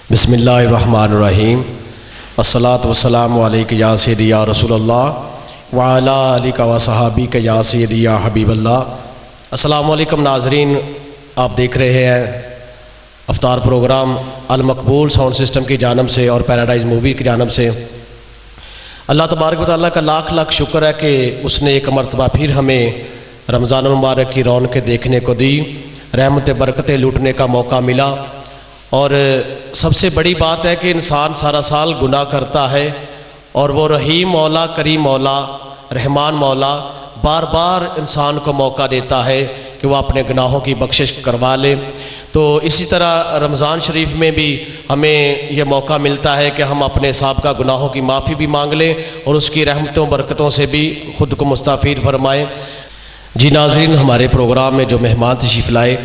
बिस्मिल्लाहिर्रहमानिर्रहीम अस्सलातु वस्सलामु अलैका या सय्यदी या रसूलल्लाह व अला आलिका व सहाबिका या सय्यदी या हबीबल्लाह। अस्सलामु अलैकुम नाज़रीन, आप देख रहे हैं अफ्तार प्रोग्राम अल मकबूल साउंड सिस्टम की जानब से और पैराडाइज मूवी की जानब से। अल्लाह तबारक व तआला का लाख लाख शुक्र है कि उसने एक मरतबा फिर हमें रमज़ान मुबारक की रौनकें देखने को दी, रहमत बरकतें लूटने का मौका मिला। और सबसे बड़ी बात है कि इंसान सारा साल गुनाह करता है और वो रहीम मौला, करीम मौला, रहमान मौला बार बार इंसान को मौका देता है कि वह अपने गुनाहों की बख्शिश करवा ले। तो इसी तरह रमज़ान शरीफ में भी हमें यह मौका मिलता है कि हम अपने साबिक़ा गुनाहों की माफ़ी भी मांग लें और उसकी रहमतों बरकतों से भी ख़ुद को मुस्तफ़ीद फरमाएँ। जी नाज़रीन, हमारे प्रोग्राम में जो मेहमान तशरीफ़ लाए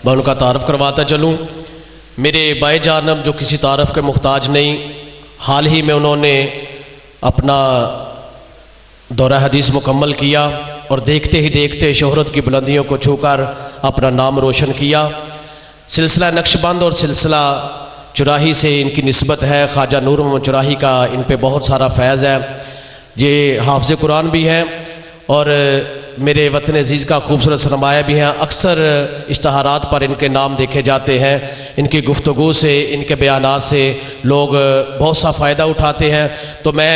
मैं उनका तारफ़ करवाता चलूँ। मेरे बाएं जानब जो किसी तारफ़ के मुहताज नहीं, हाल ही में उन्होंने अपना दौरा हदीस मुकम्मल किया और देखते ही देखते शोहरत की बुलंदियों को छूकर अपना नाम रोशन किया। सिलसिला नक्शबंद और सिलसिला चुराही से इनकी निस्बत है। ख्वाजा नूर मोहम्मद चुराही का इन पे बहुत सारा फैज़ है। ये हाफ़िज़ कुरान भी हैं और मेरे वतन अज़ीज़ का खूबसूरत सरमाया भी हैं। अक्सर इश्तहारात पर इनके नाम देखे जाते हैं। इनकी गुफ्तगू से, इनके बयानात से लोग बहुत सा फ़ायदा उठाते हैं। तो मैं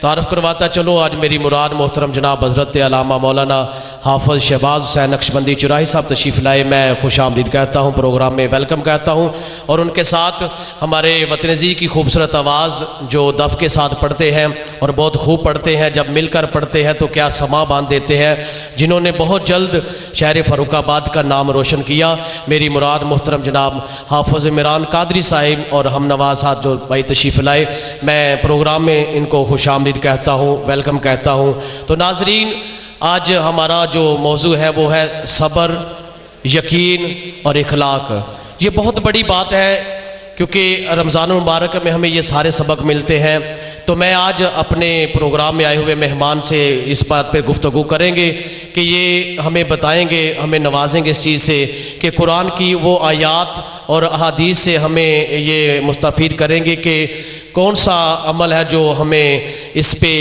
तारफ़ करवाता चलूँ, आज मेरी मुराद मोहतरम जनाब हज़रत अल्लामा मौलाना हाफ़िज़ शहबाज हुसैन नक्शबंदी चुराही साहब तशरीफ़ लाए। मैं खुश आमदीद कहता हूँ, प्रोग्राम में वेलकम कहता हूँ। और उनके साथ हमारे वतन अज़ीज़ की खूबसूरत आवाज़ जो दफ़ के साथ पढ़ते हैं और बहुत खूब पढ़ते हैं, जब मिलकर पढ़ते हैं तो क्या समा बांध देते हैं, जिन्होंने बहुत जल्द शहर फ़र्रुखाबाद का नाम रोशन किया। मेरी मुराद मोहतरम जनाब हाफ़िज़ इमरान कादरी साहिब और हम नवाज साहब जो भाई तशरीफ़ लाए, मैं प्रोग्राम में इनको खुश आमदीद कहता हूँ, वेलकम कहता हूँ। तो नाज़रीन, आज हमारा जो मौजू है वो है सब्र, यकीन और इखलाक। ये बहुत बड़ी बात है क्योंकि रमज़ान मुबारक में हमें ये सारे सबक मिलते हैं। तो मैं आज अपने प्रोग्राम में आए हुए मेहमान से इस बात पर गुफ्तगू करेंगे कि ये हमें बताएंगे, हमें नवाजेंगे इस चीज़ से कि कुरान की वो आयात और अहादीस से हमें ये मुस्तफ़ीद करेंगे कि कौन सा अमल है जो हमें इस पे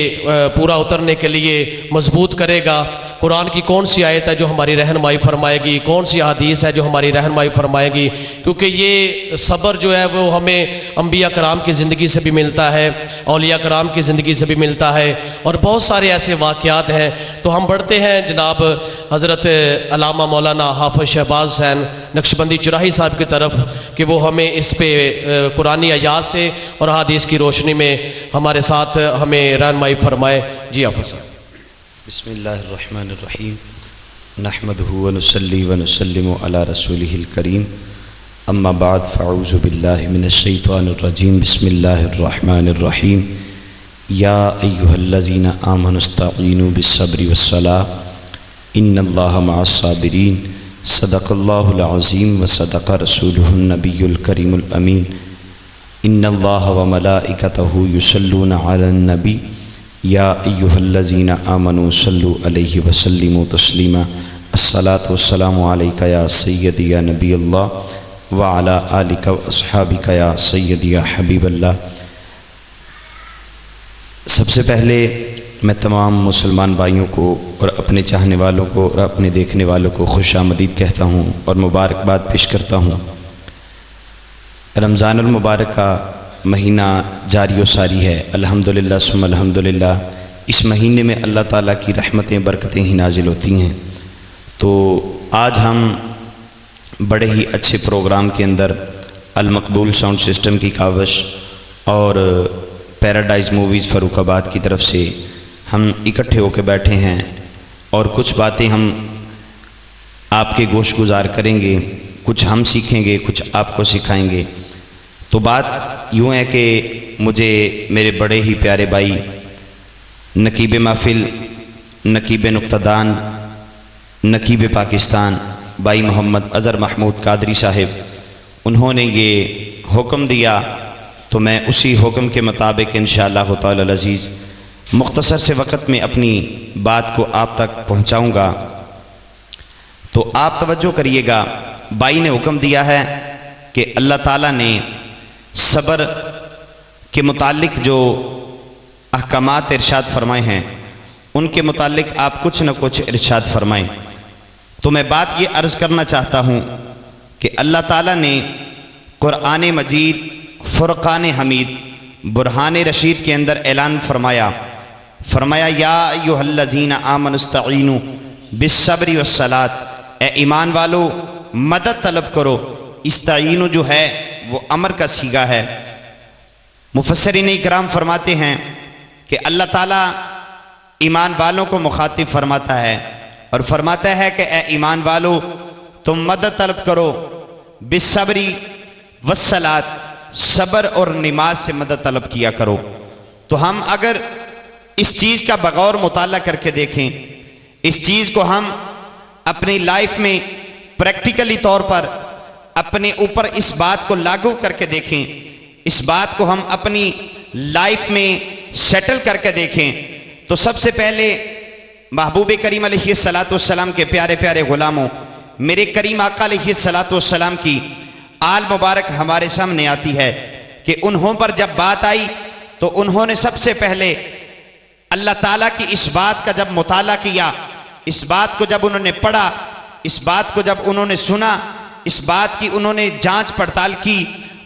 पूरा उतरने के लिए मजबूत करेगा। कुरान की कौन सी आयत है जो हमारी रहनुमाई फरमाएगी, कौन सी हदीस है जो हमारी रहनुमाई फरमाएगी। क्योंकि ये सब्र जो है वो हमें अम्बिया कराम की ज़िंदगी से भी मिलता है, औलिया कराम की ज़िंदगी से भी मिलता है और बहुत सारे ऐसे वाक़यात हैं। तो हम बढ़ते हैं जनाब हज़रत अल्लामा मौलाना हाफ़िज़ शहबाज हुसैन नक्शबंदी चुराही साहब की तरफ कि वो हमें इस पे कुरानी आयात से और हदीस की रोशनी में हमारे साथ हमें रहनुमाई फरमाए। जी हाफ़िज़ साहब। बिस्मिल्लाहिर्रहमानिर्रहीम नहमदुहु व नुसल्ली व नुसल्लिमु अला रसूलिहिल करीम अम्मा बाद फ़अऊज़ु बिल्लाहि मिनश शैतानिर रजीम बिस्मिल्लाहिर्रहमानिर्रहीम या अय्युहल्लज़ीना आमनुस्तईनु बिस्सब्रि वस्सलाह इन्नल्लाहा मअस्साबिरीन सदक़ल्लाहुल अज़ीम व सदक़ रसूलुहुन नबियुल करीमुल अमीन इन्नल्लाहा व मलाइकतहु युसल्लूना अलन नबी या अय्युहल्लज़ीना आमनू सल्लु अलैहि वसल्लिमु तस्लीमा अस्सलातु वस्सलामु अलैका या सय्यदी या नबी अल्लाह व अला आलिका व अस्हाबिका या सय्यदी या हबीबल्लाह। सबसे पहले मैं तमाम मुसलमान भाइयों को और अपने चाहने वालों को और अपने देखने वालों को खुश आमदीद कहता हूँ और मुबारकबाद पेश करता हूँ। रमज़ानुल मुबारक का महीना जारी व सारी है, अल्हम्दुलिल्लाह सुम्मा अल्हम्दुलिल्लाह। इस महीने में अल्लाह ताला की रहमतें बरकतें ही नाजिल होती हैं। तो आज हम बड़े ही अच्छे प्रोग्राम के अंदर अल मकबूल साउंड सिस्टम की कावश और पैराडाइज मूवीज़ फ़र्रुखाबाद की तरफ से हम इकट्ठे होकर बैठे हैं और कुछ बातें हम आपके गोश गुजार करेंगे, कुछ हम सीखेंगे, कुछ आपको सिखाएंगे। तो बात यूँ है कि मुझे मेरे बड़े ही प्यारे भाई नकीब महफिल, नकीब नुक्तादान, नकीब पाकिस्तान भाई मोहम्मद अज़हर महमूद कादरी साहिब, उन्होंने ये हुक्म दिया तो मैं उसी हुक्म के मुताबिक इंशाअल्लाह ताला अज़ीज़ मुख्तसर से वक़्त में अपनी बात को आप तक पहुँचाऊँगा। तो आप तवज्जो करिएगा। भाई ने हुक्म दिया है कि अल्लाह ताला ने सब्र के मुतालिक जो अहकामात इरशाद फरमाए हैं उनके मुतालिक आप कुछ न कुछ इरशाद फरमाएं। तो मैं बात ये अर्ज़ करना चाहता हूँ कि अल्लाह ताला ने कुरान मजीद फुरक़ान हमीद बुरहान रशीद के अंदर ऐलान फरमाया या अय्युहल्लज़ीना आमनुस्तईनु बिस्सब्रि वस्सलात, ए ईमान वालो मदद तलब करो। इस्ताईनु जो है वो अमर का सीगा है। मुफस्सिरीन इकराम फरमाते हैं कि अल्लाह ताला ईमान वालों को मुखातिब फरमाता है और फरमाता है कि ए ईमान वालो तुम मदद तलब करो बिस्सब्रि वस्सलात, सब्र और नमाज से मदद तलब किया करो। तो हम अगर इस चीज़ का बगौर मुताला करके देखें, इस चीज़ को हम अपनी लाइफ में प्रैक्टिकली तौर पर अपने ऊपर इस बात को लागू करके देखें, इस बात को हम अपनी लाइफ में सेटल करके देखें, तो सबसे पहले महबूब करीम अलैहिस्सलातु वस्सलाम के प्यारे प्यारे ग़ुलामों, मेरे करीम आका अलैहिस्सलातु वस्सलाम की आल मुबारक हमारे सामने आती है कि उन्हों पर जब बात आई तो उन्होंने सबसे पहले अल्लाह ताला की इस बात का जब मुताला किया, इस बात को जब उन्होंने पढ़ा, इस बात को जब उन्होंने सुना, इस बात की उन्होंने जांच पड़ताल की,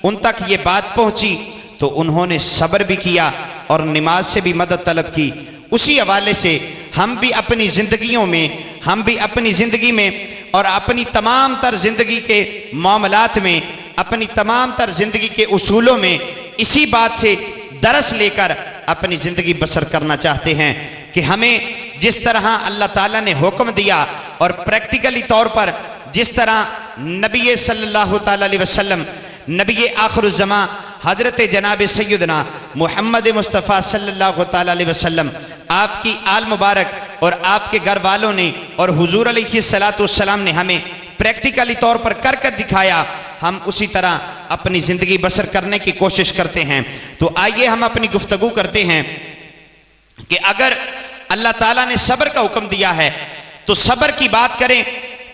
उन तक ये बात पहुंची तो उन्होंने सब्र भी किया और नमाज से भी मदद तलब की। उसी हवाले से हम भी अपनी ज़िंदगियों में, हम भी अपनी ज़िंदगी में और अपनी तमाम तर ज़िंदगी के मामलात में, अपनी तमाम तर ज़िंदगी के उसूलों में इसी बात से दरस लेकर अपनी ज़िंदगी बसर करना चाहते हैं कि हमें जिस तरह अल्लाह ताला ने हुक्म दिया और प्रैक्टिकली तौर पर जिस तरह नबी सल्लल्लाहु ताला अलैहि वसल्लम, नबी आखिरुज़्ज़मा हज़रत जनाब सैयदना मुहम्मद मुस्तफ़ा सल्लल्लाहु ताला अलैहि वसल्लम, आपकी आल मुबारक और आपके घर वालों ने और हुजूर अलैहिस्सलातु वस्सलाम ने हमें प्रैक्टिकली तौर पर कर कर दिखाया, हम उसी तरह अपनी ज़िंदगी बसर करने की कोशिश करते हैं। तो आइए हम अपनी गुफ्तगू करते हैं कि अगर अल्लाह ताला ने सब्र का हुक्म दिया है तो सब्र की बात करें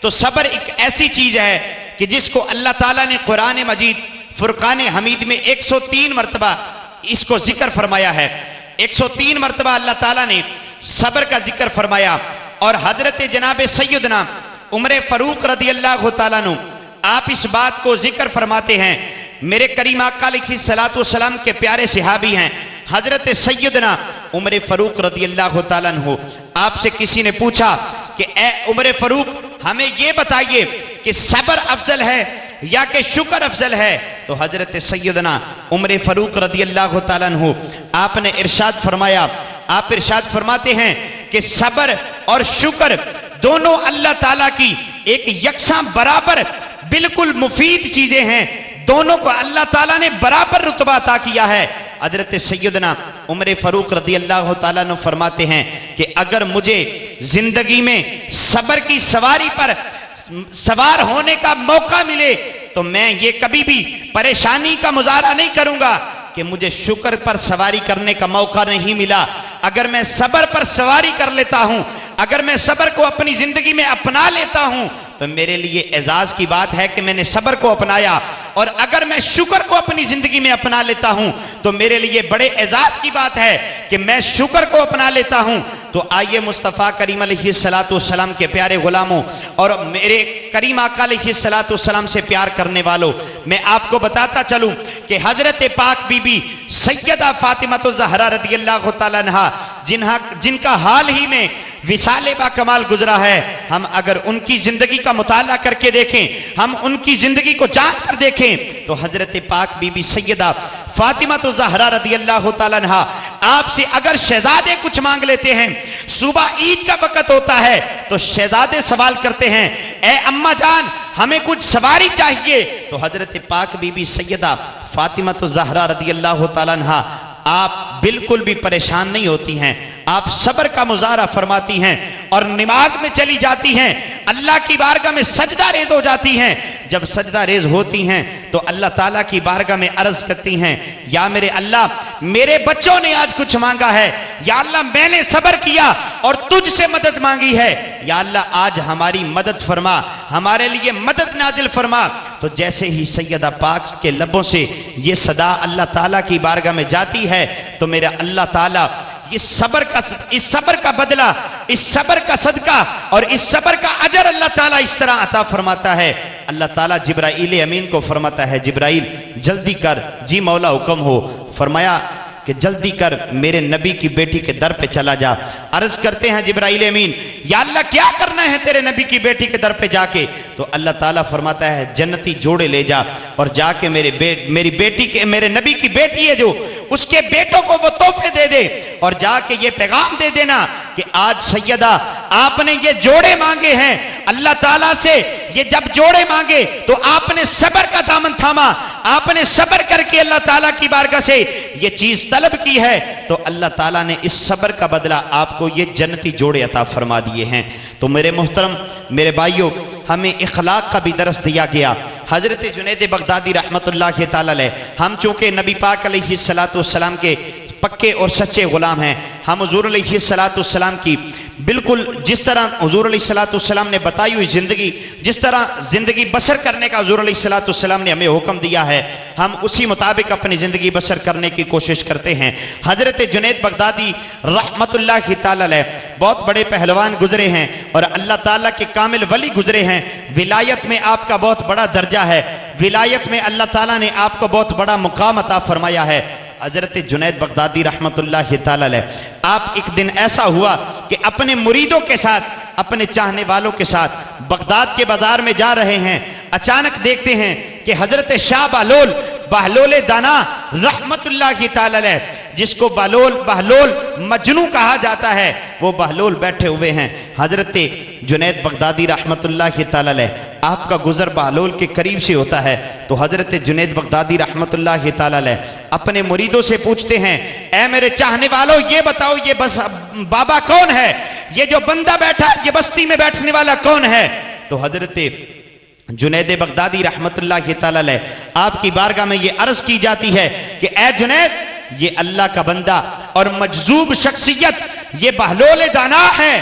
तो सब्र एक ऐसी चीज़ है कि जिसको अल्लाह ताला ने कुरान मजीद फुरक़ान हमीद में 103 मरतबा इसको जिक्र फरमाया है। 103 मरतबा अल्लाह ताला ने सब्र का जिक्र फरमाया और हजरत जनाब सैयदना उमर फ़ारूक रज़ियल्लाहु ताला अन्हु आप इस बात को जिक्र फरमाते हैं। मेरे करीम आका अलैहिस्सलातु वस्सलाम के प्यारे सहाबी हैं हजरत सैयदना उमर फ़ारूक रज़ियल्लाहु ताला अन्हु। आपसे किसी ने पूछा कि ए उमर फ़ारूक, हमें ये बताइए कि सब्र अफजल है या कि शुक्र अफजल है? तो हजरत सैयदना उमर फ़ारूक रज़ियल्लाहु ताला अन्हु आपने इरशाद फरमाया, आप इरशाद फरमाते हैं कि सब्र और शुक्र दोनों अल्लाह ताला की एक यकसा बराबर बिल्कुल मुफीद चीज़ें हैं, दोनों को अल्लाह ताला ने बराबर रुतबा अता किया है। हजरत सैयदना उमर फ़ारूक रज़ियल्लाहु ताला अन्हु फरमाते हैं कि अगर मुझे ज़िंदगी में सब्र की सवारी पर सवार होने का मौका मिले तो मैं ये कभी भी परेशानी का मुजाहरा नहीं करूंगा कि मुझे शुक्र पर सवारी करने का मौका नहीं मिला। अगर मैं सब्र पर सवारी कर लेता हूं, अगर मैं सब्र को अपनी ज़िंदगी में अपना लेता हूं तो मेरे लिए एजाज़ की बात है कि मैंने सब्र को अपनाया, और अगर मैं शुक्र को अपनी ज़िंदगी में अपना लेता हूं तो मेरे लिए बड़े एजाज़ की बात है कि मैं शुक्र को अपना लेता हूं। तो आइए मुस्तफ़ा करीम अलैहिस्सलातु वस्सलाम के प्यारे ग़ुलामों और मेरे करीम आका अलैहिस्सलातु वस्सलाम से प्यार करने वालों, मैं आपको बताता चलूँ कि हज़रत पाक बीबी सैयदा फ़ातिमा ज़हरा रज़ियल्लाहु ताला अन्हा जिनका हाल ही में विसाले बा कमाल गुजरा है, हम अगर उनकी ज़िंदगी का मुताला करके देखें, हम उनकी ज़िंदगी को जांच कर देखें तो हज़रत पाक बीबी सैयदा फ़ातिमा ज़हरा रज़ियल्लाहु ताला अन्हा आपसे अगर शहजादे कुछ मांग लेते हैं, सुबह ईद का वक़्त होता है तो शहजादे सवाल करते हैं, ए अम्मा जान हमें कुछ सवारी चाहिए, तो हज़रत पाक बीबी सैयदा फ़ातिमा ज़हरा रज़ियल्लाहु ताला अन्हा आप बिल्कुल भी परेशान नहीं होती हैं, आप सब्र का मुजाहरा फरमाती हैं और नमाज में चली जाती हैं, अल्लाह की बारगाह में सजदा रेज हो जाती हैं। जब सजदा रेज होती हैं तो अल्लाह ताला की बारगाह में अर्ज करती हैं, या मेरे अल्लाह मेरे बच्चों ने आज कुछ मांगा है, या अल्लाह मैंने सब्र किया और तुझसे मदद मांगी है, या अल्लाह आज हमारी मदद फरमा, हमारे लिए मदद नाजिल फरमा। तो जैसे ही सैयदा पाक के लबों से ये सदा अल्लाह ताला की बारगाह में जाती है तो मेरा अल्लाह ताला इस सब्र का बदला, इस सब्र का सदका और इस सब्र का अजर अल्लाह ताला इस तरह अता फरमाता है। अल्लाह ताला जिब्राइल अमीन को फरमाता है, जिब्राइल जल्दी कर, जी मौला हुक्म हो। फरमाया कि जल्दी कर, मेरे नबी की बेटी के दर पे चला जा। अर्ज करते हैं जिब्राइल अमीन, या अल्लाह क्या करना है तेरे नबी की बेटी के दर पे जाके? तो अल्लाह ताला फरमाता है जन्नती जोड़े ले जा और जाके मेरी बेटी के, मेरे नबी की बेटी है जो, उसके बेटों को वो तोहफे दे दे और जाके ये पैगाम दे देना कि आज सैयदा आपने ये जोड़े मांगे हैं अल्लाह ताला से। ये जब जोड़े मांगे तो आपने सब्र का दामन थामा, आपने सब्र करके अल्लाह ताला की बारगाह से ये चीज तलब की है, तो अल्लाह ताला ने इस सब्र का बदला आपको ये जन्नती जोड़े अता फरमा दिए हैं। तो मेरे मोहतरम, मेरे भाइयों, हमें इखलाक का भी दरस दिया गया। हजरत जुनैद बगदादी रहमतुल्लाह तआला अलैह, हम चूँकि नबी पाक अलैहिस्सलातु वस्सलाम के पक्के और सच्चे गुलाम हैं, हम हुजूर अलैहिस्सलातु वस्सलाम की बिल्कुल जिस तरह हुजूर अलैहिस्सलातु वस्सलाम ने बताई हुई ज़िंदगी, जिस तरह ज़िंदगी बसर करने का हुजूर अलैहिस्सलातु वस्सलाम ने हमें हुक्म दिया है, हम उसी मुताबिक अपनी ज़िंदगी बसर करने की कोशिश करते हैं। हज़रत जुनैद बगदादी रहमतुल्लाह तआला अलैह बहुत बड़े पहलवान गुजरे हैं और अल्लाह ताला के कामिल वली गुजरे हैं। विलायत में आपका बहुत बड़ा दर्जा है, विलायत में अल्लाह ताला ने आपको बहुत बड़ा मुकाम अता फरमाया है। हज़रत जुनैद बगदादी रहमतुल्लाह तआला अलैह, आप एक दिन ऐसा हुआ कि अपने मुरीदों के साथ, अपने चाहने वालों के साथ बगदाद के बाजार में जा रहे हैं। अचानक देखते हैं कि हज़रत शाह बहलोल दाना रहमतुल्लाह तआला अलैह, जिसको बहलोल मजनू कहा जाता है, वो बहलोल बैठे हुए हैं। हज़रत जुनैद बगदादी रहमतुल्लाह तआला अलैह, आपका गुजर बहलोल के करीब से होता है, तो हज़रत जुनैद बगदादी रहमतुल्लाह तआला अलैह अपने मुरीदों से पूछते हैं, ऐ मेरे चाहने वालों, ये बताओ ये बस बाबा कौन है? ये जो बंदा बैठा, ये बस्ती में बैठने वाला कौन है? तो हज़रत जुनैद बगदादी रहमतुल्लाह तआला अलैह, आपकी बारगाह में ये अर्ज की जाती है कि ऐ जुनैद, ये अल्लाह का बंदा और मजजूब शख्सियत ये बहलोल दाना है।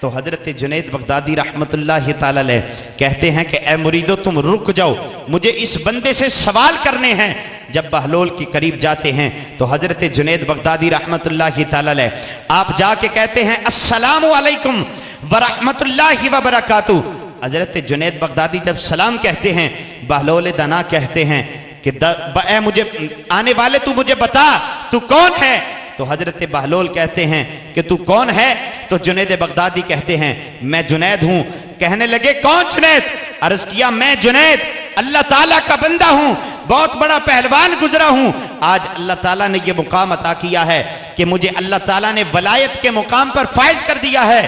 तो हज़रत जुनैद बगदादी रहमतुल्लाह तआला अलैह कहते हैं कि ए मुरीदो, तुम रुक जाओ, मुझे इस बंदे से सवाल करने हैं। जब बहलोल के करीब जाते हैं तो हज़रत जुनैद बगदादी रहमतुल्लाह तआला अलैह आप जाके कहते हैं अस्सलामु अलैकुम व रहमतुल्लाहि व बरकातुहू। हज़रत जुनैद बगदादी जब सलाम कहते हैं, बहलोल दाना कहते हैं कि मुझे आने वाले, तू मुझे बता तू कौन है? तो हज़रत बहलोल कहते हैं कि तू कौन है? तो जुनैद बगदादी कहते हैं मैं जुनैद हूँ। कहने लगे कौन जुनैद? अर्ज किया मैं जुनैद अल्लाह ताला का बंदा हूँ, बहुत बड़ा पहलवान गुजरा हूँ। आज अल्लाह ताला ने यह मुकाम अता किया है कि मुझे अल्लाह ताला ने वलायत के मुकाम पर फाइज कर दिया है।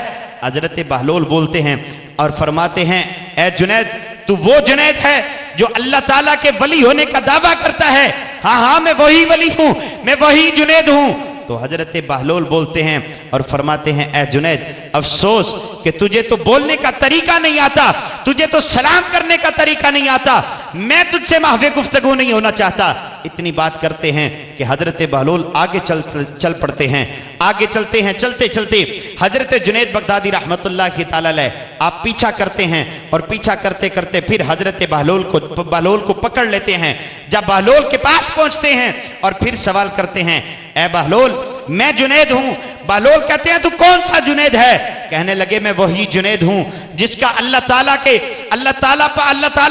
हज़रत बहलोल बोलते हैं और फरमाते हैं, ए जुनैद, तू वो जुनैद है जो अल्लाह ताला के वली होने का दावा करता है? हाँ हाँ, मैं वही वली हूँ, मैं वही जुनैद हूँ। तो हज़रत बहलोल बोलते हैं और फरमाते हैं, ए जुनैद, अफसोस कि तुझे तो बोलने का तरीका नहीं आता, तुझे तो सलाम करने का तरीका नहीं आता, मैं तुझसे महवे गुफ्तगू नहीं होना चाहता। इतनी बात करते हैं कि हज़रत बहलोल आगे चल पड़ते हैं। आगे चलते हैं, चलते चलते हज़रत जुनैद बगदादी रहमतुल्लाह तआला अलैह आप पीछा करते हैं और पीछा करते करते फिर हज़रत बहलोल को पकड़ लेते हैं। जब बहलोल के पास पहुंचते हैं और फिर सवाल करते हैं, ए बहलोल, मैं जुनैद हूँ। बहलोल कहते हैं तू कौन सा जुनैद है? कहने लगे मैं वही जुनैद हूँ जिसका अल्लाह ताला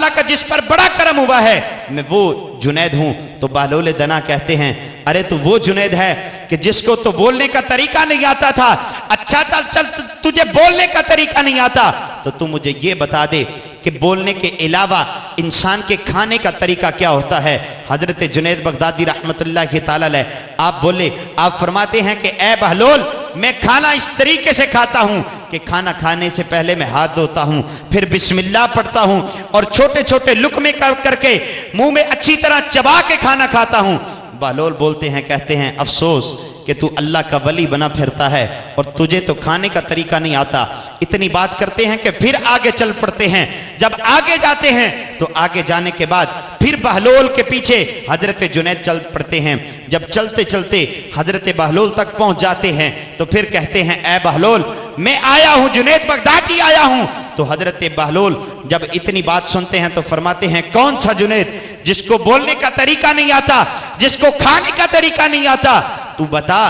का जिस पर बड़ा करम हुआ है, मैं वो जुनैद हूँ। तो बहलोल दाना कहते हैं, अरे तू वो जुनैद है कि जिसको तो बोलने का तरीका नहीं आता था। अच्छा चल, तुझे बोलने का तरीका नहीं आता तो तू मुझे ये बता दे कि बोलने के अलावा इंसान के खाने का तरीका क्या होता है? हज़रत जुनैद बगदादी रहमतुल्लाह तआला अलैह आप बोले, आप फरमाते हैं कि ए बहलोल, मैं खाना इस तरीके से खाता हूँ कि खाना खाने से पहले मैं हाथ धोता हूँ, फिर बिस्मिल्लाह पढ़ता हूँ और छोटे छोटे लुकमे करके मुंह में अच्छी तरह चबा के खाना खाता हूँ। बहलोल बोलते हैं, कहते हैं अफसोस कि तू अल्लाह का वली बना फिरता है और तुझे तो खाने का तरीका नहीं आता। इतनी बात करते हैं कि फिर आगे चल पड़ते हैं। जब आगे जाते हैं तो आगे जाने के बाद फिर बहलोल के पीछे हज़रत जुनैद चल पड़ते हैं। जब चलते चलते हज़रत बहलोल तक पहुंच जाते हैं तो फिर कहते हैं, ए बहलोल, मैं आया हूँ, जुनैद बगदादी आया हूँ। तो हज़रत बहलोल जब इतनी बात सुनते हैं तो फरमाते हैं, कौन सा जुनैद जिसको बोलने का तरीका नहीं आता, जिसको खाने का तरीका नहीं आता, तू बता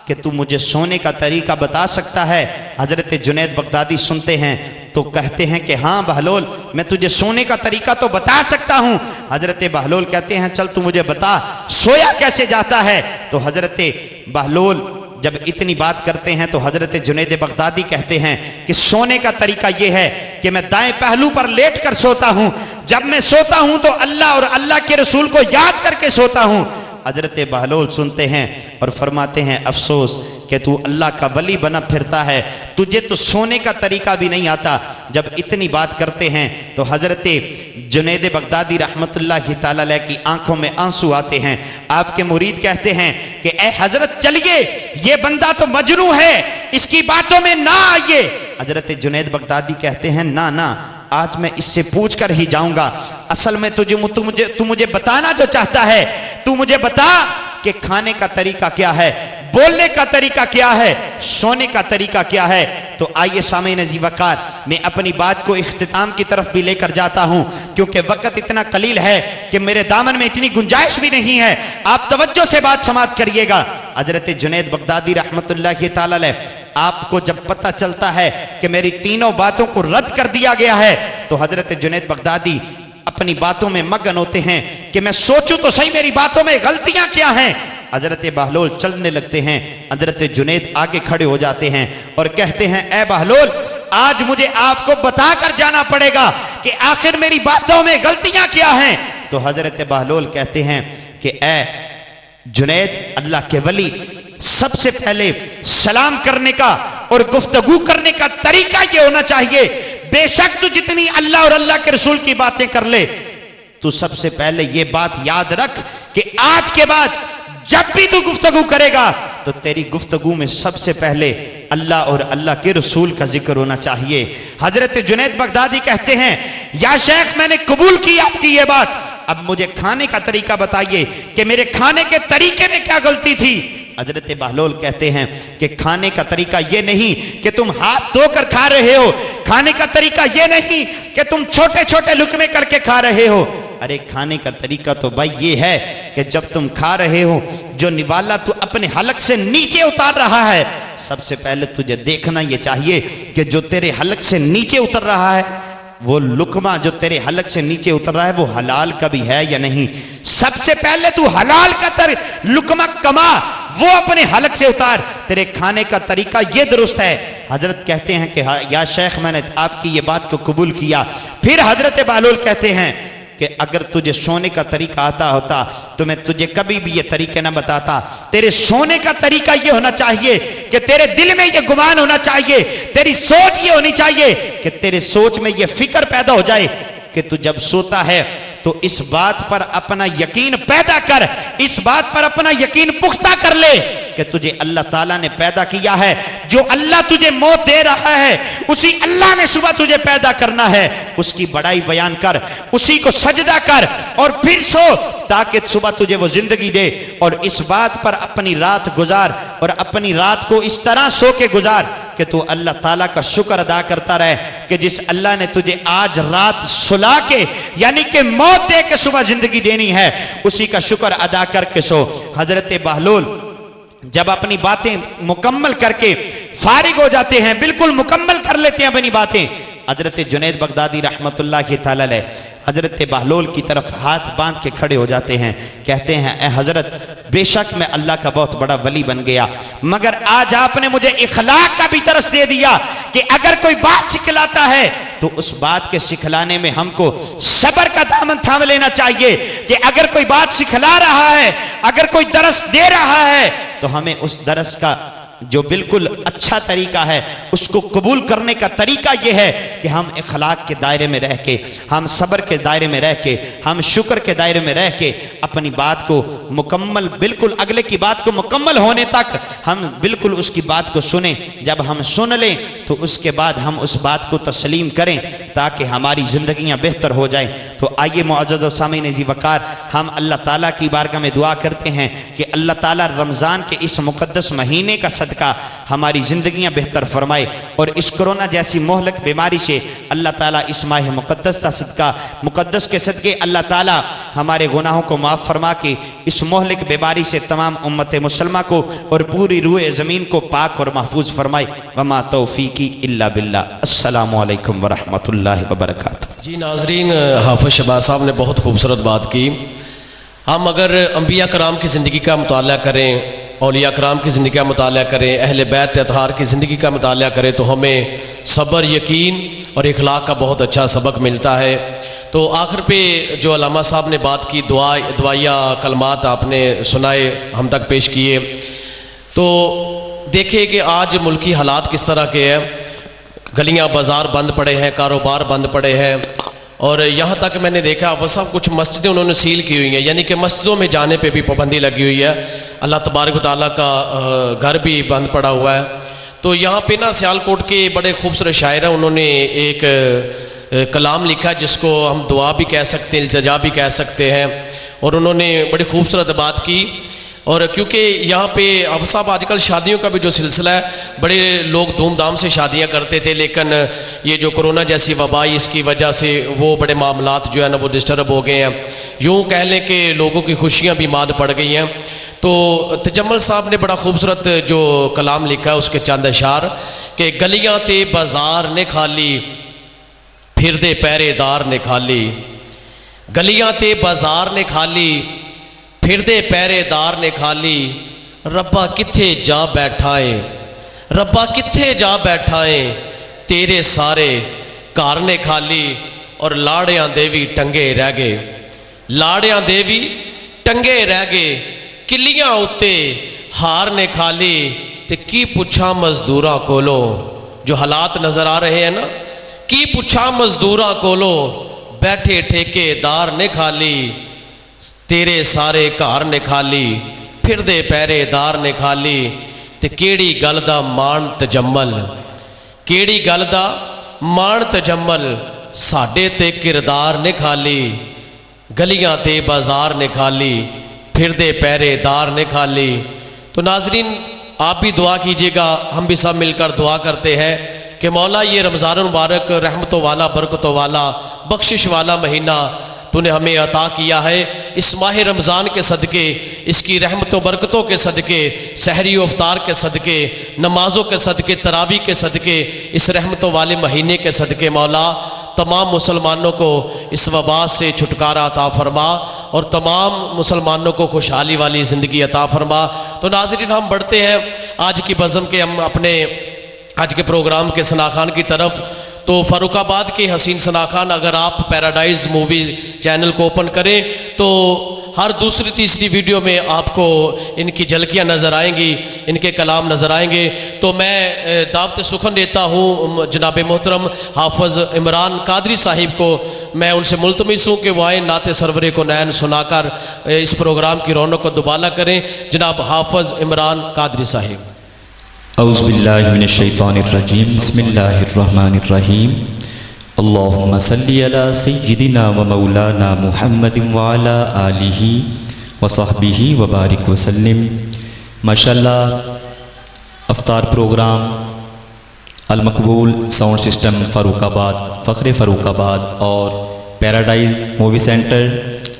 कि तू मुझे सोने का तरीका बता सकता है। हजरत जुनैद बगदादी सुनते हैं तो कहते हैं कि हाँ बहलोल, मैं तुझे सोने का तरीका तो बता सकता हूँ। हजरत बहलोल कहते हैं, चल तू मुझे बता सोया कैसे जाता है। तो हजरत बहलोल जब इतनी बात करते हैं तो हजरत जुनैद बगदादी कहते हैं कि सोने का तरीका यह है कि मैं दाएं पहलू पर लेट कर सोता हूँ। जब मैं सोता हूँ तो अल्लाह और अल्लाह के रसूल को याद करके सोता हूँ। हजरत बहलोल सुनते हैं और फरमाते हैं, अफसोस कि तू अल्लाह का वली बना फिरता है, तुझे तो सोने का तरीका भी नहीं आता। जब इतनी बात करते हैं तो हजरत जुनैद बगदादी रहमतुल्लाह ताला अलैह की आंखों में आंसू आते हैं। आपके मुरीद कहते हैं कि ए हजरत चलिए, ये बंदा तो मजनू है, इसकी बातों में ना आइए। हजरत जुनैद बगदादी कहते हैं, ना ना, आज मैं इससे पूछ कर ही जाऊंगा। असल में तू मुझे बताना जो चाहता है, तू मुझे बता कि खाने का तरीका क्या है, बोलने का तरीका क्या है, सोने का तरीका क्या है। तो आइए सामीन अज़ीज़ वक़ार, मैं अपनी बात को इख्तिताम की तरफ भी लेकर जाता हूं, क्योंकि वक्त इतना कलील है कि मेरे दामन में इतनी गुंजाइश भी नहीं है। आप तवज्जो से बात समाप्त करिएगा। हजरत जुनैद बगदादी रहमतुल्लाह ताला अलैह, आपको जब पता चलता है कि मेरी तीनों बातों को रद्द कर दिया गया है तो हजरत जुनैद बगदादी अपनी बातों में मगन होते हैं कि मैं सोचूं तो सही मेरी बातों में गलतियां क्या हैं। हजरत बहलोल चलने लगते हैं। हजरत जुनैद आगे खड़े हो जाते हैं और कहते हैं, ए बहलोल, आज मुझे आपको बताकर जाना पड़ेगा कि आखिर मेरी बातों में गलतियां क्या हैं। तो हजरत बहलोल कहते हैं कि ए जुनैद, अल्लाह के वली, सबसे पहले सलाम करने का और गुफ्तगू करने का तरीका यह होना चाहिए, बेशक तू जितनी अल्लाह और अल्लाह के रसूल की बातें कर ले, तू सबसे पहले ये बात याद रख कि आज के बाद जब भी तू गुफ्तगू करेगा तो तेरी गुफ्तगू में सबसे पहले अल्लाह और अल्लाह के रसूल का जिक्र होना चाहिए। हजरत जुनैद बगदादी कहते हैं, या शेख, मैंने कबूल की आपकी ये बात, अब मुझे खाने का तरीका बताइए कि मेरे खाने के तरीके में क्या गलती थी। हजरत बहलोल कहते हैं कि खाने का तरीका ये नहीं कि तुम हाथ धोकर खा रहे हो, खाने का तरीका ये नहीं कि तुम छोटे छोटे लुकमे करके खा रहे हो। अरे खाने का तरीका तो भाई ये है कि जब तुम खा रहे हो, जो निवाला तू अपने हलक से नीचे उतार रहा है, सबसे पहले तुझे देखना ये चाहिए कि जो तेरे हलक से नीचे उतर रहा है, वो लुकमा जो तेरे हलक से नीचे उतर रहा है, वो हलाल का भी है या नहीं। सबसे पहले तू हलाल का लुकमा कमा, वो अपने हलक से उतार। तेरे खाने का तरीका ये दुरुस्त है। हजरत कहते हैं कि या शेख, मैंने आपकी ये बात को कबूल किया। फिर हजरत बहलोल कहते हैं कि अगर तुझे सोने का तरीका आता होता तो मैं तुझे कभी भी ये तरीके ना बताता। तेरे सोने का तरीका ये होना चाहिए कि तेरे दिल में ये गुमान होना चाहिए, तेरी सोच ये होनी चाहिए कि तेरे सोच में ये फिक्र पैदा हो जाए कि तू जब सोता है तो इस बात पर अपना यकीन पैदा कर, इस बात पर अपना यकीन पुख्ता कर ले कि तुझे अल्लाह ताला ने पैदा किया है। जो अल्लाह तुझे मौत दे रहा है, उसी अल्लाह ने सुबह तुझे पैदा करना है। उसकी बड़ाई बयान कर, उसी को सजदा कर और फिर सो, ताकि सुबह तुझे वो जिंदगी दे। और इस बात पर अपनी रात गुजार और अपनी रात को इस तरह सो के गुजार कि तू अल्लाह ताला का शुक्र अदा करता रहे कि जिस अल्लाह ने तुझे आज रात सुला के, यानी कि मौत दे के सुबह जिंदगी देनी है, उसी का शुक्र अदा करके सो। हजरत बहलोल जब अपनी बातें मुकम्मल करके फारिग हो जाते हैं, बिल्कुल मुकम्मल कर लेते हैं अपनी बातें, हजरत जुनैद बगदादी रहमतुल्लाह ताला अलैह हजरत बहलोल की तरफ हाथ बांध के खड़े हो जाते हैं। कहते हैं, ए हजरत, बेशक मैं अल्लाह का बहुत बड़ा वली बन गया, मगर आज आपने मुझे इखलाक का भी तरस दे दिया कि अगर कोई बात सिखलाता है तो उस बात के सिखलाने में हमको सब्र का दामन थाम लेना चाहिए कि अगर कोई बात सिखला रहा है, अगर कोई दरस दे रहा है, तो हमें उस दरस का जो बिल्कुल अच्छा तरीका है उसको कबूल करने का तरीका यह है कि हम इखलाक के दायरे में रह के, हम सब्र के दायरे में रह के, हम शुक्र के दायरे में रह के अपनी बात को मुकम्मल, बिल्कुल अगले की बात को मुकम्मल होने तक हम बिल्कुल उसकी बात को सुने। जब हम सुन लें तो उसके बाद हम उस बात को तस्लीम करें ताकि हमारी ज़िंदगियाँ बेहतर हो जाएं। तो आइए मुअज़्ज़ज़ व सामीन ज़ी वक़ार, हम अल्लाह ताला की बारगाह में दुआ करते हैं कि अल्लाह ताला रमज़ान के इस मुक़द्दस महीने का सदका हमारी ज़िंदगियाँ बेहतर फरमाए और इस कोरोना जैसी मोहलक बीमारी से अल्लाह ताला इस माह मुक़द्दस सा सदका मुक़द्दस के सदक़े अल्लाह ताला हमारे गुनाहों को माफ़ फरमा के इस मोहलिक बीमारी से तमाम उम्मत मुसलमा को और पूरी रूए ज़मीन को पाक और महफूज फरमाए। वमा तौफ़ीकी इल्ला बिल्लाह। अस्सलामु अलैकुम वरहमतुल्लाहि वबरकातुहू। जी नाजरीन, हाफ़िज़ शहबाज साहब ने बहुत खूबसूरत बात की। हम अगर अंबिया कराम की ज़िंदगी का मुताला करें, औलिया कराम की ज़िंदगी का मुताला करें, अहले बैत अतहार की ज़िंदगी का मुताला करें तो हमें सब्र, यकीन और इखलाक का बहुत अच्छा सबक मिलता है। तो आखिर पे जो अल्लामा साहब ने बात की, दुआया कलमात आपने सुनाए, हम तक पेश किए, तो देखिए कि आज मुल्की हालात किस तरह के हैं। गलियां बाज़ार बंद पड़े हैं, कारोबार बंद पड़े हैं और यहाँ तक मैंने देखा वो सब कुछ मस्जिदें उन्होंने सील की हुई हैं, यानी कि मस्जिदों में जाने पे भी पाबंदी लगी हुई है। अल्लाह तबारक व तआला का घर भी बंद पड़ा हुआ है। तो यहाँ पे ना सियालकोट के बड़े खूबसूरत शायर हैं, उन्होंने एक कलाम लिखा जिसको हम दुआ भी कह सकते हैं, इल्तिजा भी कह सकते हैं, और उन्होंने बड़ी खूबसूरत बात की। और क्योंकि यहाँ पे अब साहब आजकल शादियों का भी जो सिलसिला है, बड़े लोग धूमधाम से शादियाँ करते थे, लेकिन ये जो कोरोना जैसी वबाई इसकी वजह से वो बड़े मामलात जो है ना वो डिस्टर्ब हो गए हैं। यूँ कह लें कि लोगों की खुशियाँ भी मार पड़ गई हैं। तो तजम्मल साहब ने बड़ा खूबसूरत जो कलाम लिखा है उसके चंद अशार कि गलियाँ ते बाज़ार ने खाली, फिरदे पहरेदार ने खाली, गलियाँ ते बाज़ार ने खाली, फिरदे पहरेदार ने खाली, रब्बा किथे जा बैठाए, रब्बा किथे जा बैठाए, तेरे सारे घर ने खाली और लाड़ियां दे भी टंगे रह गए, लाड़ियां दे भी टंगे रह गए, किलियां उत्ते हार ने खाली, ते की पुछा मजदूरा कोलो। जो हालात नजर आ रहे हैं ना, की पुछा मजदूरा कोलो, बैठे ठेकेदार ने खाली, तेरे सारे घर ने खाली, फिरदे पहरेदार ने खाली, ते केड़ी गल दा मान तजम्मल, केड़ी गल दा मान तजम्मल, साडे ते किरदार ने खाली, गलियां ते बाजार ने खाली, फिरदे पहरेदार ने खाली। तो नाजरीन आप भी दुआ कीजिएगा, हम भी सब मिलकर दुआ करते हैं कि मौला ये रमज़ान मुबारक रहमतों वाला, बरकतों वाला, बख्शिश वाला महीना तूने हमें अता किया है। इस माह रमज़ान के सदक़े, इसकी रहमतों बरकतों के सदक़े, सहरी व इफ्तार के सदक़े, नमाज़ों के सदक़े, तरावी के सदक़े, इस रहमतों वाले महीने के सदक़े मौला तमाम मुसलमानों को इस वबा से छुटकारा अता फरमा और तमाम मुसलमानों को खुशहाली वाली ज़िंदगी अता फरमा। तो नाज़रीन हम बढ़ते हैं आज की बज़म के, हम अपने आज के प्रोग्राम के सना खान की तरफ। तो फ़र्रुखाबाद के हसीन सना खान, अगर आप पैराडाइज़ मूवी चैनल को ओपन करें तो हर दूसरी तीसरी वीडियो में आपको इनकी झलकियाँ नज़र आएंगी, इनके कलाम नज़र आएंगे। तो मैं दावत सुखन देता हूँ जनाब मोहतरम हाफ़िज़ इमरान कादरी साहिब को, मैं उनसे मुल्तमिस हूँ कि वो आए नाते सरवरे को नैन सुनाकर इस प्रोग्राम की रौनक को दुबाला करें। जनाब हाफ़िज़ इमरान कादरी साहिब। औज़ु बिल्लाहि मिनश शैतानिर रजीम, बिस्मिल्लाहिर रहमानिर रहीम। अल्लाहुम्मा सल्ली अला सय्यिदिना व मौलाना मुहम्मदिन व अला आलिहि व सहबिहि व बारिक वसल्लिम। माशाअल्लाह अफ्तार प्रोग्राम अल मकबूल साउंड सिस्टम फ़र्रुखाबाद, फ़ख्र फ़र्रुखाबाद और पैराडाइज़ मूवी सेंटर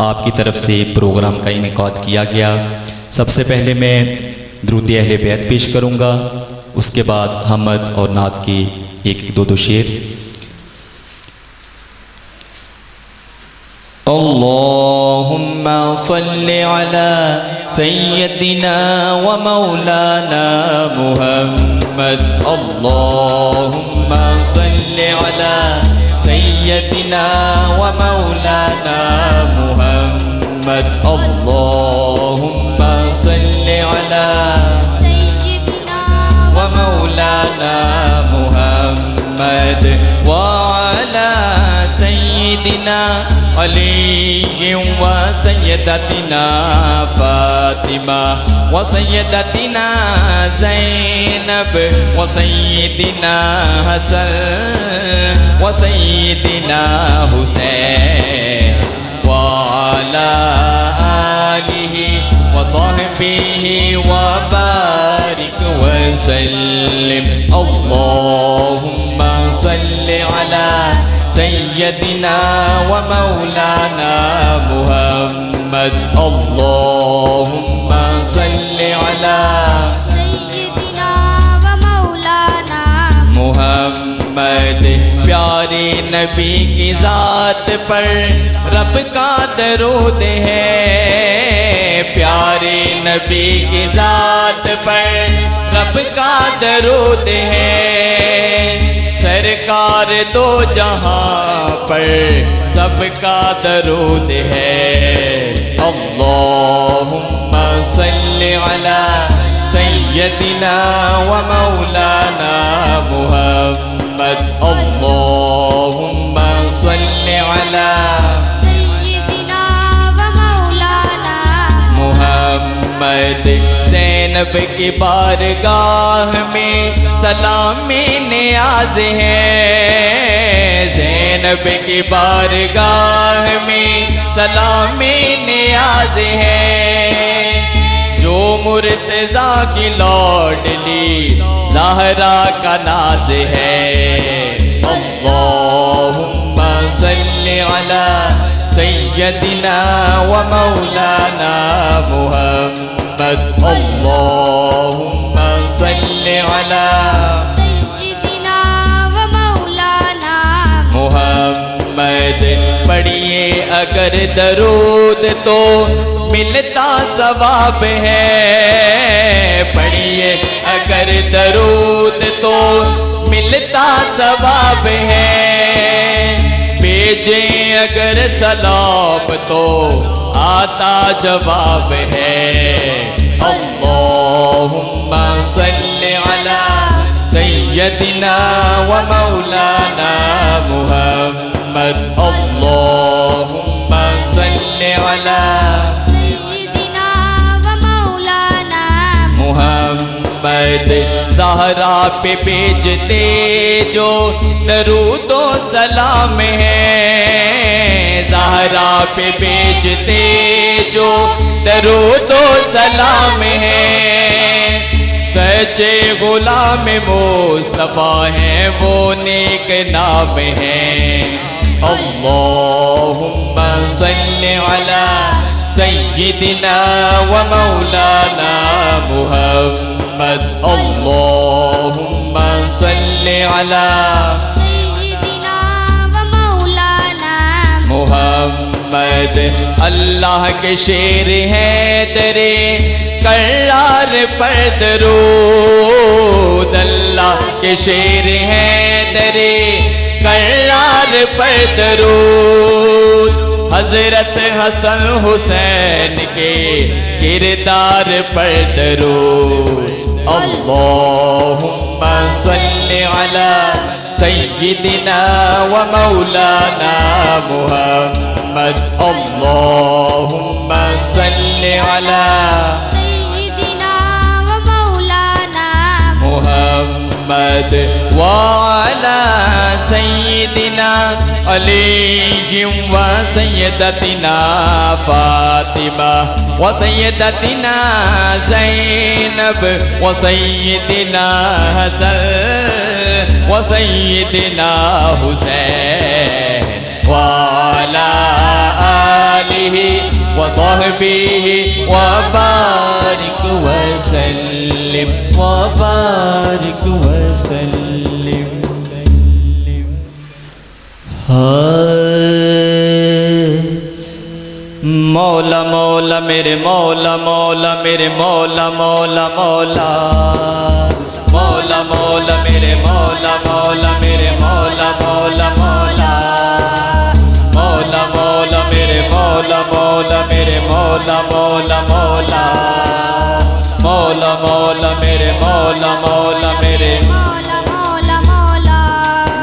आपकी तरफ से प्रोग्राम का इनेकाद किया गया। सबसे पहले मैं दुरूद अहले बैत पेश करूँगा, उसके बाद हमद और नात के एक दो शेर। अल्लाहुम्मा सल्ली अला सय्यदिना व मौलाना मुहम्मद, अल्लाहुम्मा सल्ली अला सय्यदिना व मौलाना मुहम्मद, अल्लाहुम्मा सल्ली अला सय्यदिना व मौलाना मुहम्मद व अला सय्यदिना अली व सय्यदतिना फातिमा व सय्यदतिना ज़ैनब व सय्यदिना हसन व सय्यदिना हुसैन व अला आलिहि व सहबिहि व बारिक व वसल्लिम। अल्लाहुम्मा सल्लि अला सय्यदिना व मौलाना मुहम्मद। अल्लाहुम्मा सल्लि अला सय्यदिना व मौलाना मुहम्मद। प्यारे नबी की ज़ात पर रब का दरूद है, प्यारे नबी की ज़ात पर रब का दरूद है। सरकार दो जहां पर सबका दरूद है। अल्लाहुम्मा सल्लि अला सय्यदिना व मौलाना मुहम्मद। अल्लाहुम्मा सल्लि अला सय्यदिना व मौलाना मुहम्मद। ज़ैनब की बारगाह में सलामी नियाज है, ज़ैनब की बारगाह में सलामी नियाज है। जो मुर्तज़ा की लौटली ज़हरा का नाज है। अल्लाहुम्मा सल्लि अला सय्यदिना व मौलाना मुहम्मद। अल्लाहुम्मा सल्लि अला सय्यदिना व मौलाना मुहम्मद। पढ़िए अगर दरूद तो मिलता सवाब है, पढ़िए अगर दरूद तो मिलता सवाब है। भेजे अगर सलाम तो आता जवाब है। अल्लाहुम्मा सल्लि अला सय्यदिना व मौलाना मुहम्मद। अल्लाहुम्मा सल्लि अला सय्यदिना व मौलाना मुहम्मद। ज़हरा पे भेजते जो दरूदो सलाम है, ज़हरा पे भेजते जो दरूदो सलाम है। सच्चे गुलाम मुस्तफ़ा हैं वो नेक नाम है। अल्लाहुम्मा सल्लि अला सय्यदिना व मौलाना मुहम्मद। अल्लाहुम्मा सल्लि अला सय्यदिना व मौलाना मुहम्मद। अल्लाह के शेर हैं तेरे करार पर दरूद, अल्लाह के शेर हैं तेरे करार पर दरूद। हजरत हसन हुसैन के किरदार पर दरूद। अल्लाहुम्मा सल्लि अला सय्यदिना व मौलाना मुहम्मद। अल्लाहुम्मा सल्लि अला सय्यदिना व मौलाना मुहम्मद। व अला सय्यदिना अली व सय्यदतिना फातिमा व सय्यदतिना ज़ैनब व सय्यदिना हसन व सय्यदिना हुसैन व अला आलिहि व सहबिहि व बारिक व सल्लिम व बारिक व सल्लिम। मौला मौला मेरे मौला मौला मेरे मौला मौला मौला मौला मौला मेरे मौला मौला मेरे मौला मौला मौला मौला मौला मेरे मौला मौला मेरे मौला मौला मौला मौला मौला मेरे मौला मौला मेरे मौला मौला मौला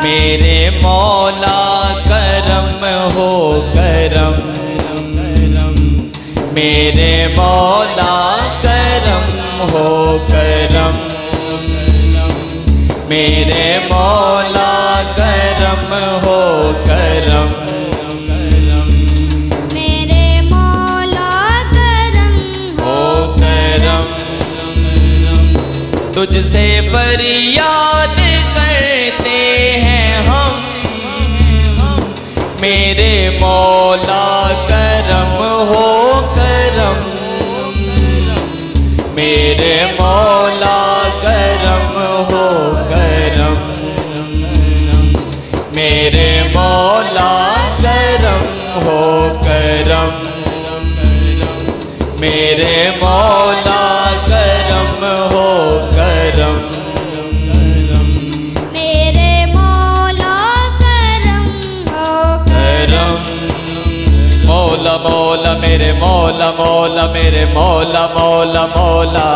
मेरे मौला करम हो करम, मेरे मौला करम हो करम, मेरे मौला करम हो करम, मेरे मौला करम हो करम। तुझसे फरियाद करते हैं हम। मेरे मौला करम हो करम, मेरे मौला करम हो करम, मेरे मौला करम हो करम, मेरे मौला करम हो करम, मेरे मौला करम हो करम। मौला मौला मेरे मौला मौला मेरे मौला मौला मौला,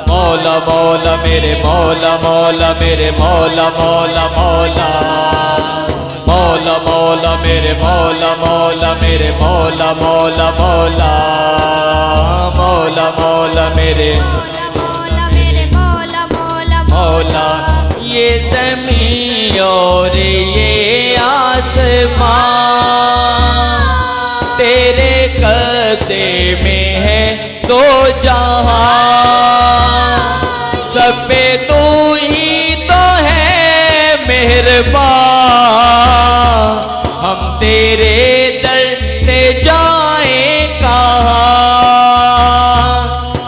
मौला मौला मेरे मौला मौला मेरे मौला मौला मौला, मौला मौला मेरे मौला मौला मेरे मौला मौला मौला, मौला मौला मेरे मौला मेरे मौला मौला मौला। ये ज़मीं और ये आसमां तेरे कब्ज़े में है दो जहां, सब पे तू ही तो है मेहरबान। हम तेरे दर से जाएं कहाँ,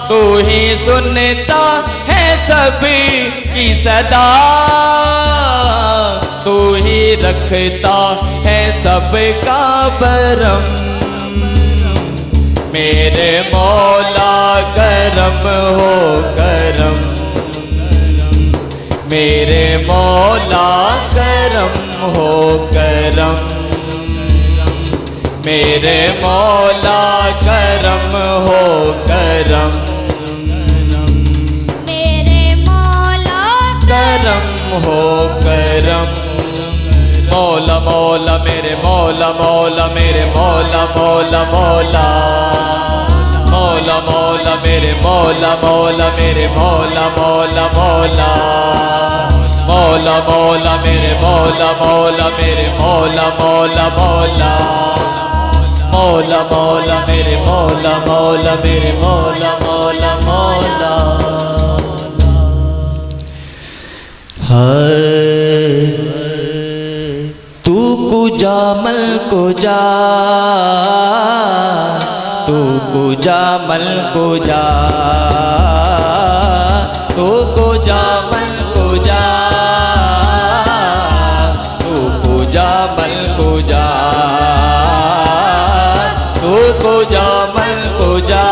तू ही सुनता है सभी की सदा, तू ही रखता है सबका भरम। मेरे मौला करम हो करम, मेरे मौला करम हो करम, मेरे मौला करम हो करम, मेरे मौला करम हो करम। मौला मौला मेरे मौला मौला मेरे मौला मौला मौला, मौला मौला मेरे मौला मौला मेरे मौला मौला मौला, मौला मौला मेरे मौला मौला मेरे मौला मौला मौला, मौला मौला मेरे मौला मौला मेरे मौला मौला मौला। तू कुजा मल कुजा, तू कुजा मल कुजा, तू कुजा मल कुजा, तू कुजा मल कुजा, तू कुजा मल कुजा,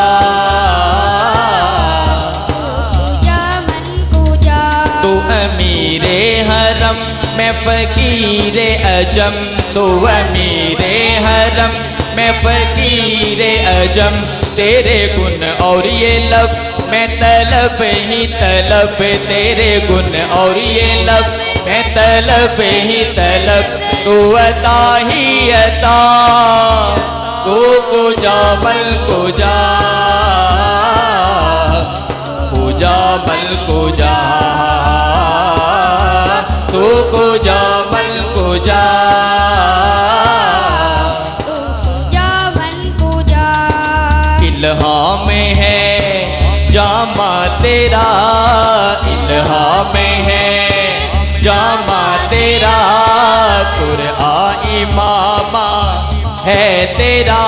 पूजा मन पूजा। तू अमीरे हरम मैं फकीरे अजम, तू अमीरे हरम मैं फकीरे अजम। तेरे गुण और ये लब मैं तलब ही तलब, तेरे गुण और ये लब मैं तलब ही तलब। तू अता ही अता, तू कुजा मल कुजा, कुजा मल कुजा, तू कुजा मल कुजा, तू पूजा मन पूजा। इल्हाम है जामा तेरा, इल्हाम है जामा तेरा। कुरआन इमामा है तेरा,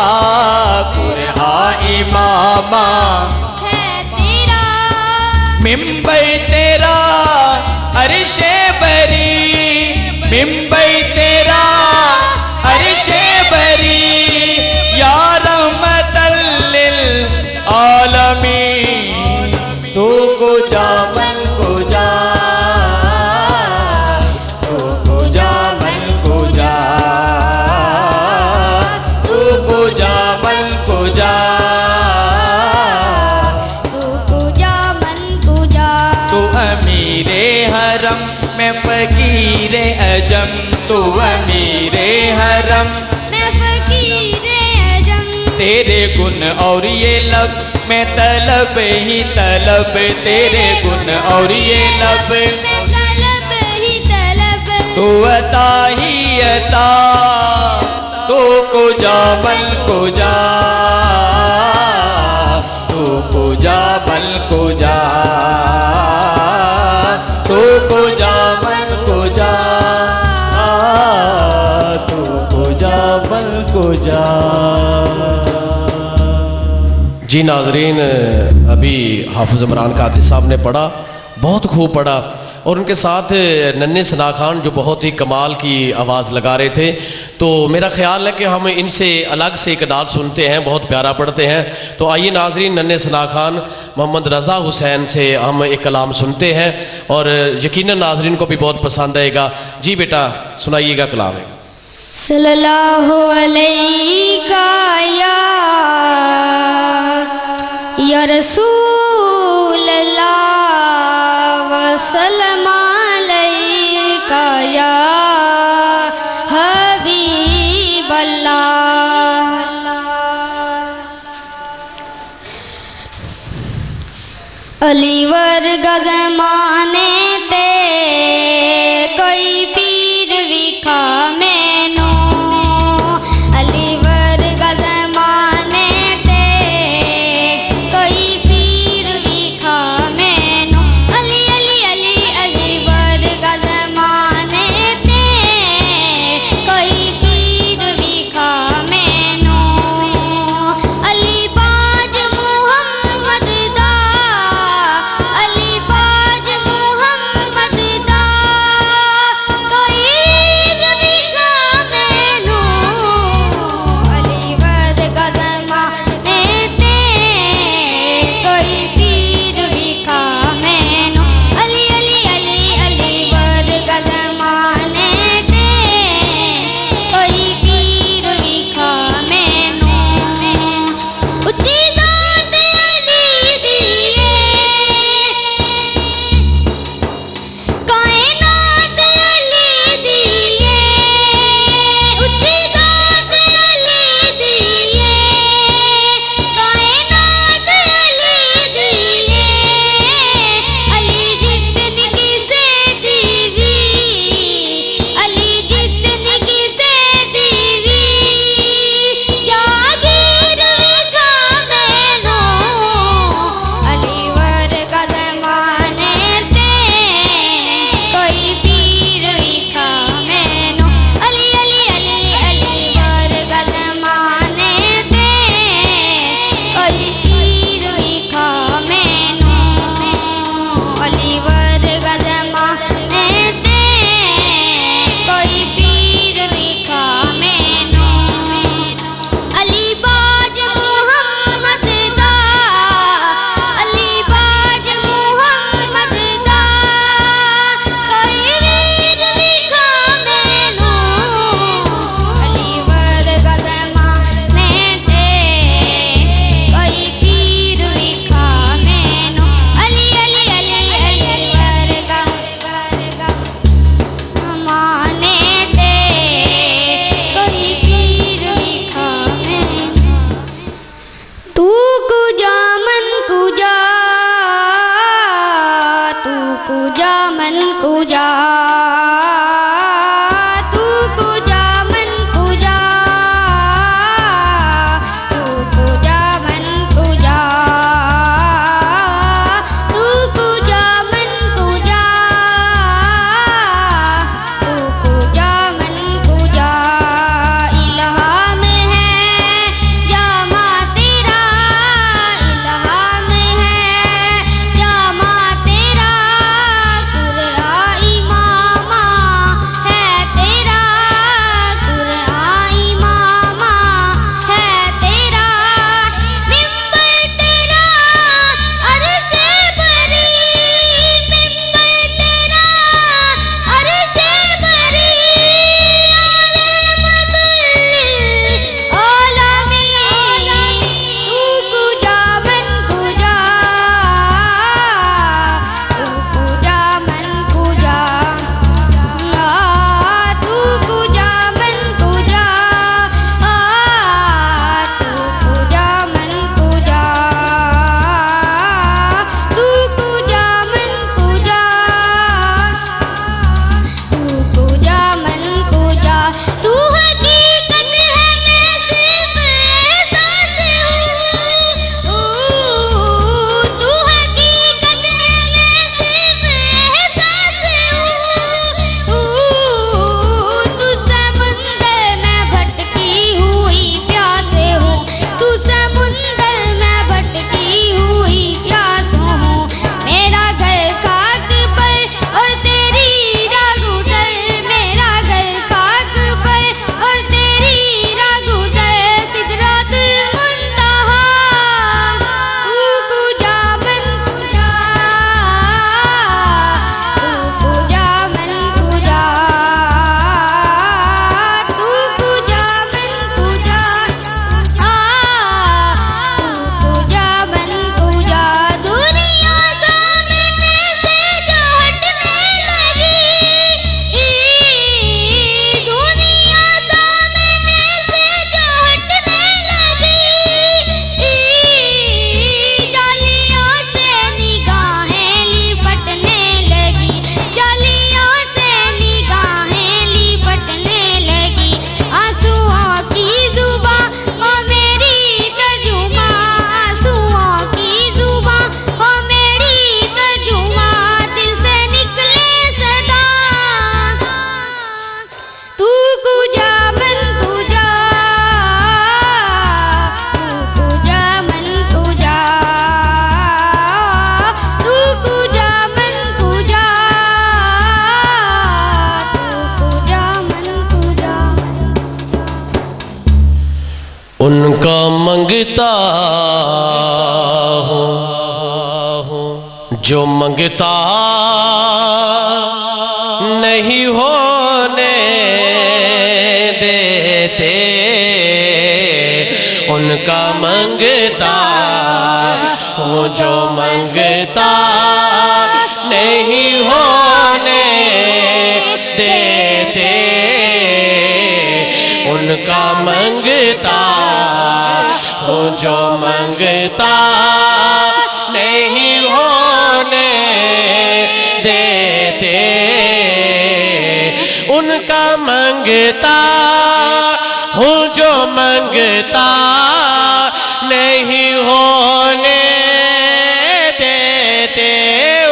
कुरआन इमामा है तेरा मिंबर तेरा अरशे बरी, मिंबर तेरा अरशे बरी। या रहमतल लिल आलमीन, तू कुजा मन कुजा, तू कुजा मन कुजा, तू कुजा मन कुजा, तू पूजा मन पूजा। तू अमीरे हरम मैं फकीरे अजम, तू अमीरे हरम मैं फकीरे अजम। तेरे गुण और ये लब मैं तलब ही तलब, तेरे गुण और ये लब मैं तलब ही तलब। तू अता ही अता, तू कुजा मल कुजा, तू कुजा मल कुजा, जा। जी नाजरीन, अभी हाफिज़ इमरान कादरी साहब ने पढ़ा, बहुत खूब पढ़ा, और उनके साथ नन्हे सना खान जो बहुत ही कमाल की आवाज़ लगा रहे थे। तो मेरा ख्याल है कि हम इनसे अलग से एक नात सुनते हैं, बहुत प्यारा पढ़ते हैं। तो आइए नाजरीन, नन्हे सना खान मोहम्मद रज़ा हुसैन से हम एक कलाम सुनते हैं और यकीनन नाजरीन को भी बहुत पसंद आएगा। जी बेटा सुनाइएगा कलाम। सल्लल्लाहु अलैका या रसूल अल्लाह व सल्लम अलैका या हबीब अल्लाह। अली वर्गा ज़माने ते कोई पीर विखा मैनू, अली वर्गा ज़माने ते कोई पीर विखा मैनू, अली अली अली अली वर्गा ज़माने ते कोई पीर विखा मैनू, अली बाज मुहम्मद दा, अली बाज मुहम्मद उनका मंगता हूँ जो मंगता नहीं होने देते, उनका मंगता हूँ जो मंगता नहीं होने देते, उनका मंगता हूँ जो मंगता नहीं होने देते, उनका मंगता हूँ जो मंगता नहीं होने देते,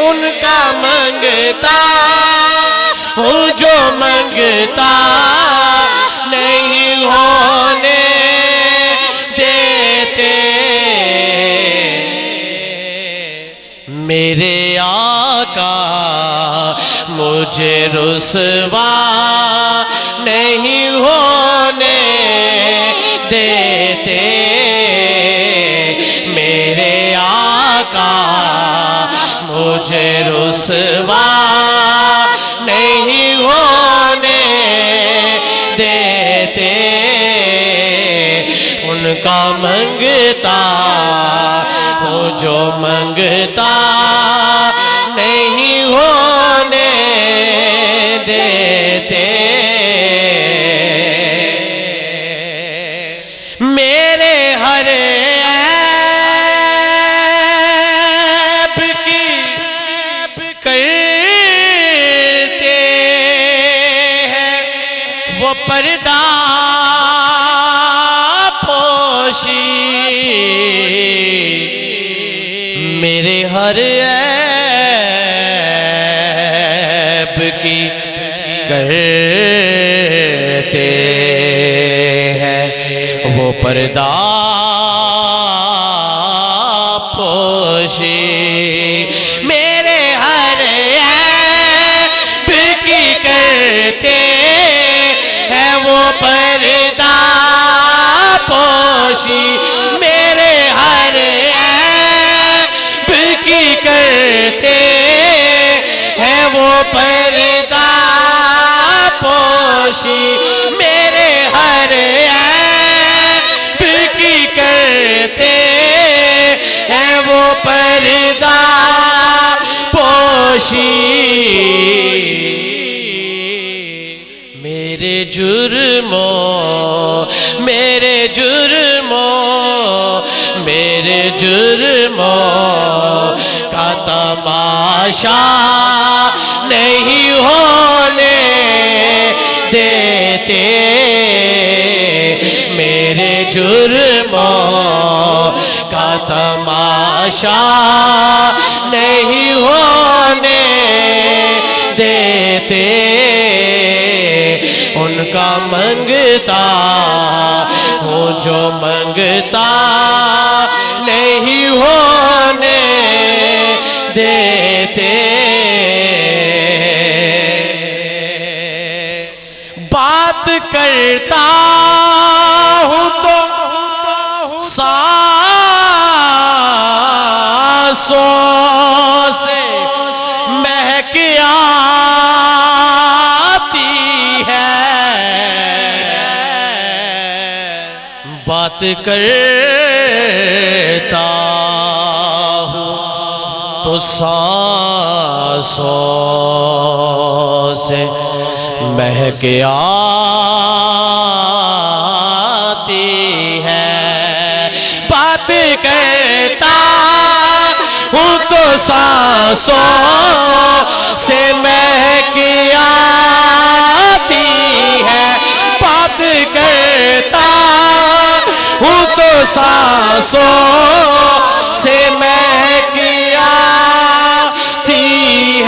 उनका मंगता हूँ जो मंगता नहीं होने देते। मेरे आका मुझे रुसवा नहीं होने देते, मेरे आका मुझे रुसवा नहीं होने देते, उनका मंगता हूँ जो मंगता नहीं होने देते। मेरे हर ऐब की करते हैं वो पर्दा पोशी, मेरे हर ऐब की करते हैं वो पर्दा पोशी, मेरे हर ऐब की करते हैं वो पर्दा पोशी, मेरे हर ऐब की करते हैं वो पर्दा पोशी, मेरे हर ऐब की करते हैं वो पर्दा पोशी। मेरे जुर्मों मेरे जुर्मों का तमाशा नहीं होने देते, मेरे जुर्मों का तमाशा नहीं होने देते, उनका मंगता हूँ जो मंगता नहीं होने देते। बात करता हूँ तो सांसों से महक आती है, बात करता हूँ तो सांसों से महक आती है, बात करता हूँ तो सांसों से महक आती है, बात करता हूँ तो सांसों से महक आती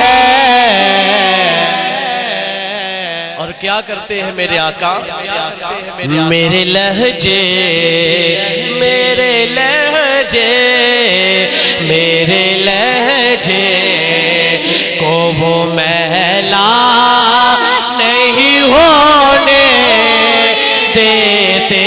है। और क्या करते हैं मेरे आका, मेरे लहजे मेरे लहजे मेरे लहजे को वो मैला नहीं होने देते,